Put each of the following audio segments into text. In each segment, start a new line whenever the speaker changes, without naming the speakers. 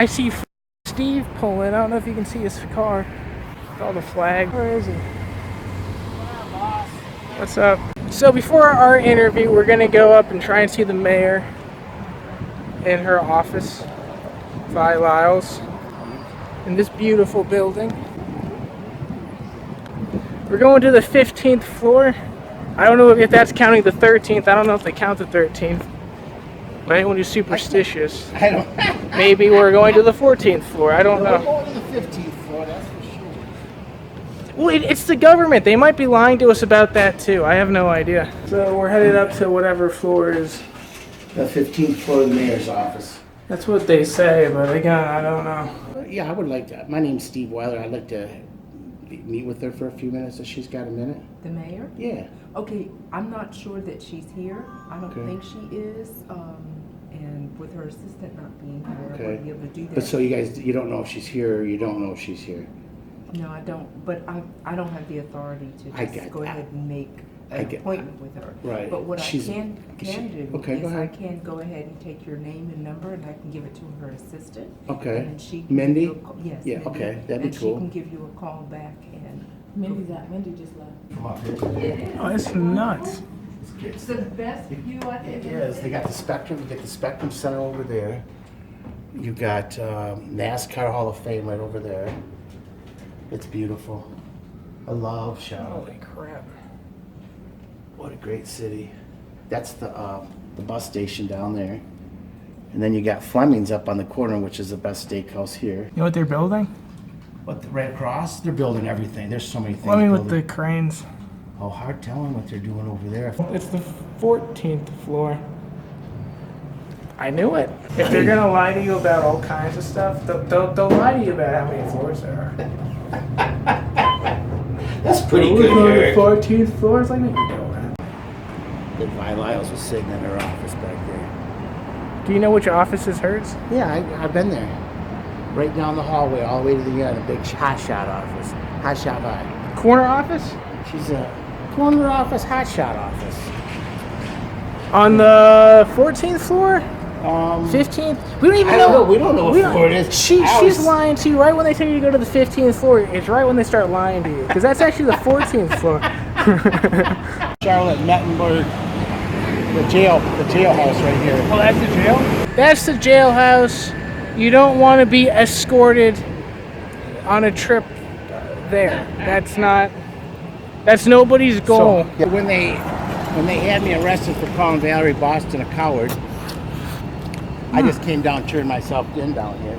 I see Steve pulling. I don't know if you can see his car. With all the flag. Where is he? What's up? So before our interview, we're gonna go up and try and see the mayor in her office, Weiler, in this beautiful building. We're going to the 15th floor. I don't know if that's counting the 13th. I don't know if they count the 13th. But anyone who's superstitious.
I don't.
Maybe we're going to the 14th floor. I don't know.
We're going to the 15th floor, that's for sure.
Well, it's the government. They might be lying to us about that too. I have no idea. So we're headed up to whatever floor is.
The 15th floor of the mayor's office.
That's what they say, but again, I don't know.
Yeah, I would like to. My name's Steve Weiler. I'd like to meet with her for a few minutes if she's got a minute.
The mayor?
Yeah.
Okay, I'm not sure that she's here. I don't
Okay.
think she is. And with her assistant not being here, I wouldn't be able to do that.
But so you don't know if she's here or you don't know if she's here?
No, I don't. But I don't have the authority to just go ahead and make an appointment with her.
Right.
But what I can do
go
is I
ahead.
can go ahead and take your name and number, and I can give it to her assistant.
Okay.
And she can
Mindy?
give you a call. Yes.
Yeah,
Mindy.
okay, that'd be
and
cool.
she can give you a call back and.
Mindy just left.
Come up here.
Oh, it's nuts.
It's the best view I think.
It is. They got the Spectrum. You get the Spectrum Center over there. You got NASCAR Hall of Fame right over there. It's beautiful. I love Charlotte.
Holy crap.
What a great city. That's the bus station down there. And then you got Fleming's up on the corner, which is the best steakhouse here.
You know what they're building?
What, right across? They're building everything. There's so many things.
Let me with the
building.
cranes.
Oh, hard telling what they're doing over there.
It's the 14th floor. I knew it. If they're gonna lie to you about all kinds of stuff, they'll lie to you about how many floors there are.
That's pretty
We're
good
going
here.
to 14th floor. It's like, no, you don't.
The Vi Lyles was sitting in her office back there.
Do you know which office is hers?
Yeah, I've been there. Right down the hallway, all the way to the end, a big hot shot office. Hot shot Vi.
Corner office?
She's a corner office, hot shot office.
On the 14th floor? 15th? We don't even
I
know.
don't know. We don't know what floor it is.
She's lying to you right when they tell you to go to the 15th floor. It's right when they start lying to you. Because that's actually the 14th floor.
Charlotte Mettenberg, the jailhouse right here.
Well, that's the jail? That's the jailhouse. You don't want to be escorted on a trip there. That's nobody's goal.
So, when they had me arrested for calling Valerie Boston a coward, I just came down, turned myself in down here.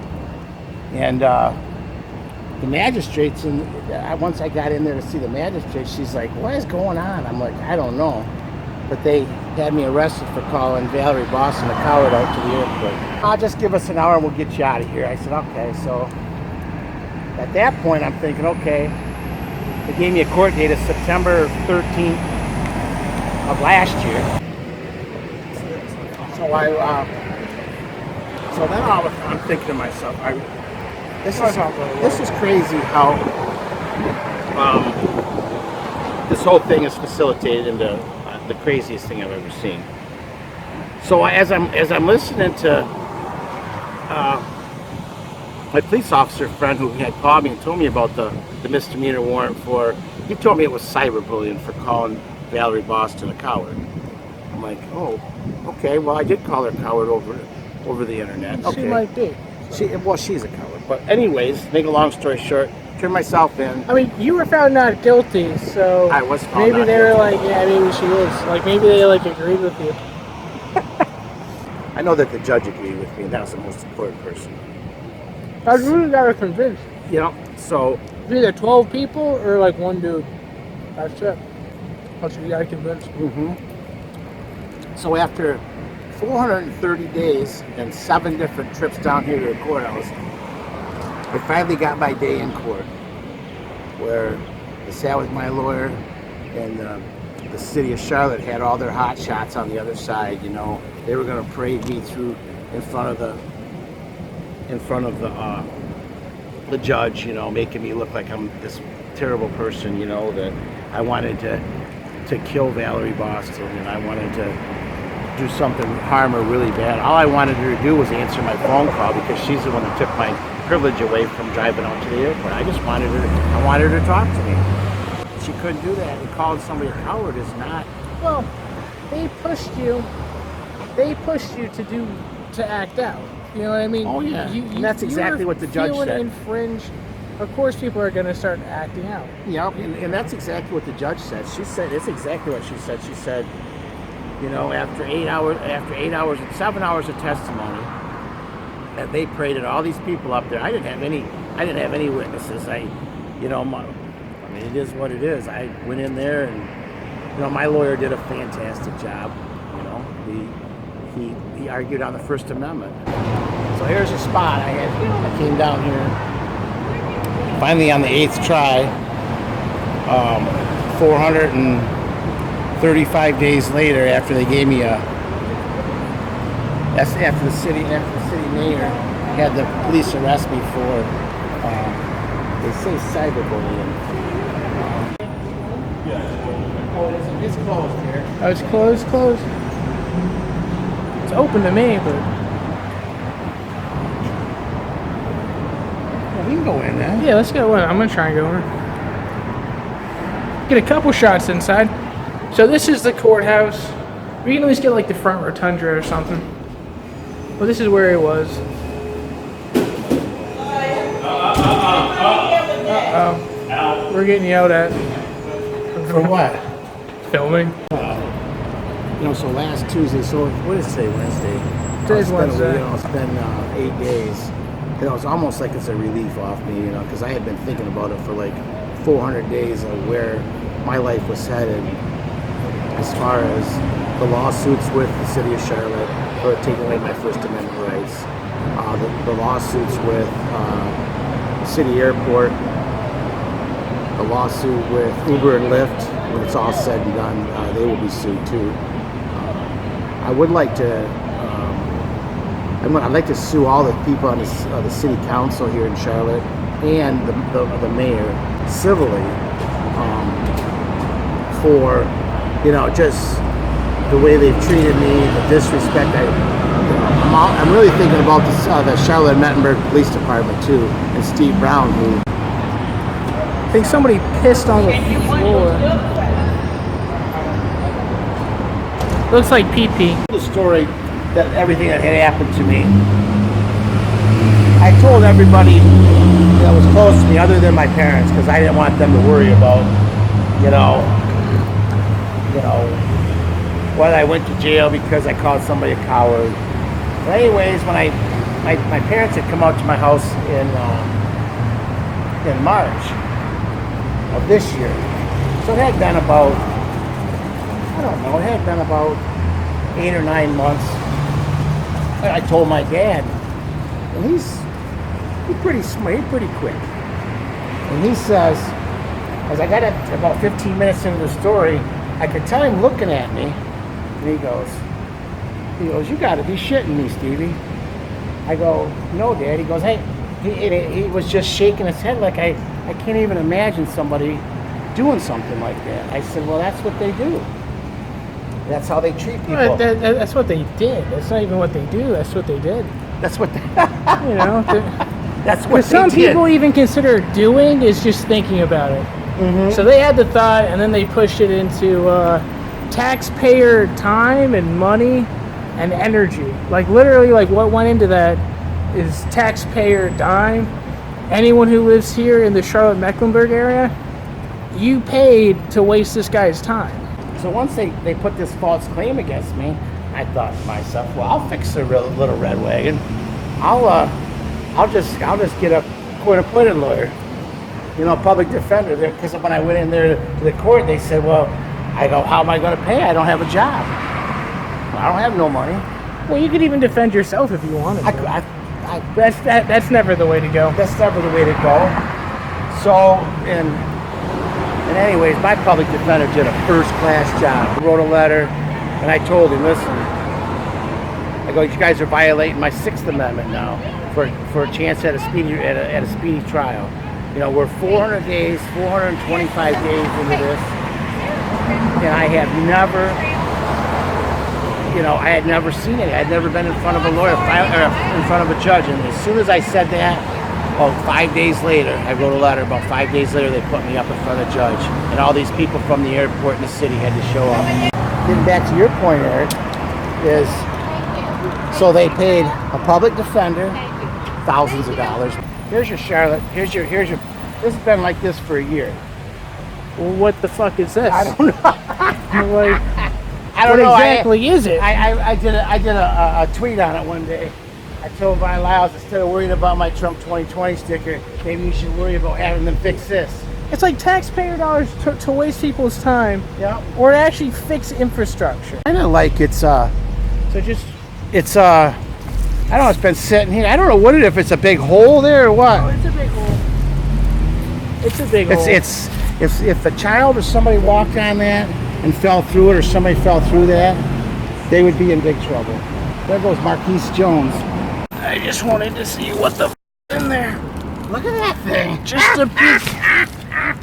And the magistrates, once I got in there to see the magistrate, she's like, what is going on? I'm like, I don't know. But they had me arrested for calling Valerie Boston a coward out to the airport. I'll just give us an hour and we'll get you out of here. I said, okay. So at that point, I'm thinking, okay. They gave me a court date of September 13th of last year. So then I'm thinking to myself, this is crazy how this whole thing is facilitated into the craziest thing I've ever seen. So as I'm listening to my police officer friend who had called me and told me about the misdemeanor warrant he told me it was cyberbullying for calling Valerie Boston a coward. I'm like, oh, okay, well I did call her a coward over the internet. Okay.
She might be.
She's a coward. But anyways, make a long story short, turned myself in.
I mean, you were found not guilty, so
I was found
maybe
not
they were
guilty.
like, yeah, maybe she is. Like, maybe they like agreed with you.
I know that the judge agreed with me, and that was the most important person.
I really got her convinced.
You know, so
It's either 12 people or like one dude. That's it. That's what you got convinced.
So after 430 days and 7 different trips down here to the courthouse, I finally got my day in court, where I sat with my lawyer, and the city of Charlotte had all their hot shots on the other side. You know, they were going to parade me through in front of the judge. You know, making me look like I'm this terrible person. You know, that I wanted to kill Valerie Boston, and I wanted to do something, harm her really bad. All I wanted her to do was answer my phone call because she's the one that took my privilege away from driving out to the airport. I wanted her to talk to me. She couldn't do that. And calling somebody a coward is not.
Well, they pushed you to act out. You know what I mean?
Oh yeah, and that's exactly what the judge said.
Infringed. Of course, people are going to start acting out.
Yep, and that's exactly what the judge said. She said it's exactly what she said. She said, you know, after 7 hours of testimony, that they paraded all these people up there. I didn't have any witnesses. I mean, it is what it is. I went in there, and my lawyer did a fantastic job. He argued on the First Amendment. So here's a spot. I came down here finally on the 8th try. 435 days later, after they gave me after the city mayor had the police arrest me for they say cyberbullying. It's closed here.
Oh, it's closed. It's open to me, but
We can go in there.
yeah, let's go in. I'm gonna try and go in. Get a couple shots inside. So this is the courthouse. We can at least get like the front rotunda or something. Well, this is where it was. Uh-oh. We're getting yelled at.
For what?
Filming.
So last Tuesday, so what is today, Wednesday?
Today's Wednesday.
It's been 8 days. It's almost like it's a relief off me, because I had been thinking about it for like 400 days of where my life was headed as far as the lawsuits with the city of Charlotte for taking away my First Amendment rights, the lawsuits with the city airport, the lawsuit with Uber and Lyft. When it's all said and done, they will be sued too. I would like to. I'd like to sue all the people on the city council here in Charlotte and the mayor civilly for just the way they've treated me, the disrespect. I'm really thinking about the Charlotte and Mettenberg Police Department too, and Steve Brown, who
I think somebody pissed on the floor. Looks like pee-pee.
the story that everything that had happened to me. I told everybody that was close to me, other than my parents, because I didn't want them to worry about, whether I went to jail because I called somebody a coward. But anyways, when my parents had come out to my house in March of this year, so it had been about, it had been about 8 or 9 months. I told my dad, and he's pretty smart, he's pretty quick. And he says, as I got about 15 minutes into the story, I could tell him looking at me, and he goes, "You got to be shitting me, Stevie." I go, "No, Dad." He goes, "Hey," he was just shaking his head like I can't even imagine somebody doing something like that. I said, "Well, that's what they do. That's how they treat people."
Well, that's what they did. That's not even what they do. That's what they did.
That's what they, that's what
What
they
some
did.
people even consider doing is just thinking about it.
Mm-hmm.
So they had the thought, and then they pushed it into taxpayer time and money and energy. Like literally, like what went into that is taxpayer dime. Anyone who lives here in the Charlotte-Mecklenburg area, you paid to waste this guy's time.
So once they put this false claim against me, I thought to myself, well, I'll fix the little red wagon. I'll just get a court-appointed lawyer, public defender there. Because when I went in there to the court, they said, well, I go, how am I going to pay? I don't have a job. I don't have no money.
Well, you could even defend yourself if you wanted to. That's never the way to go.
That's never the way to go. So, and anyways, my public defender did a first-class job. He wrote a letter, and I told him, listen, I go, you guys are violating my Sixth Amendment now for a chance at a speedy trial. We're 425 days into this, and I have never you know, I had never seen it. I had never been in front of a lawyer, in front of a judge. And as soon as I said that, about 5 days later, I wrote a letter. About 5 days later, they put me up in front of the judge. And all these people from the airport and the city had to show up. Getting back to your point, Eric, is so they paid a public defender thousands of dollars. Here's your Charlotte. Here's your. This has been like this for a year.
Well, what the fuck is this?
I don't know.
Like,
I don't
what
know.
exactly is it?
I did a tweet on it one day. I told Weiler, instead of worrying about my Trump 2020 sticker, maybe you should worry about having them fix this.
It's like taxpayer dollars to waste people's time,
Yeah.
or to actually fix infrastructure.
Kind of like it's I don't know. It's been sitting here. I don't know what it is. If it's a big hole there or what.
Oh, it's a big hole. It's a big hole.
It's if a child or somebody walked on that and fell through it, or somebody fell through that, they would be in big trouble. There goes Marquise Jones.
I just wanted to see what the in there.
Look at that thing.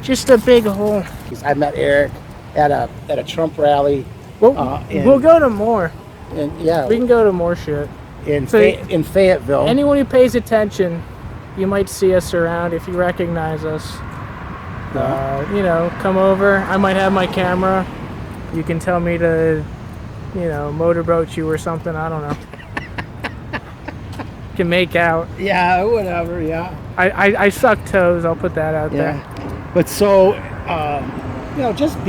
Just a big hole.
I met Eric at a Trump rally.
Well, we'll go to more.
And yeah,
We can go to more shit.
in
So-
in Fayetteville.
Anyone who pays attention, you might see us around if you recognize us. You know, come over. I might have my camera. You can tell me to, you know, motorboat you or something. I don't know. Can make out.
Yeah, whatever. Yeah.
I suck toes. I'll put that out there.
But so, you know, just be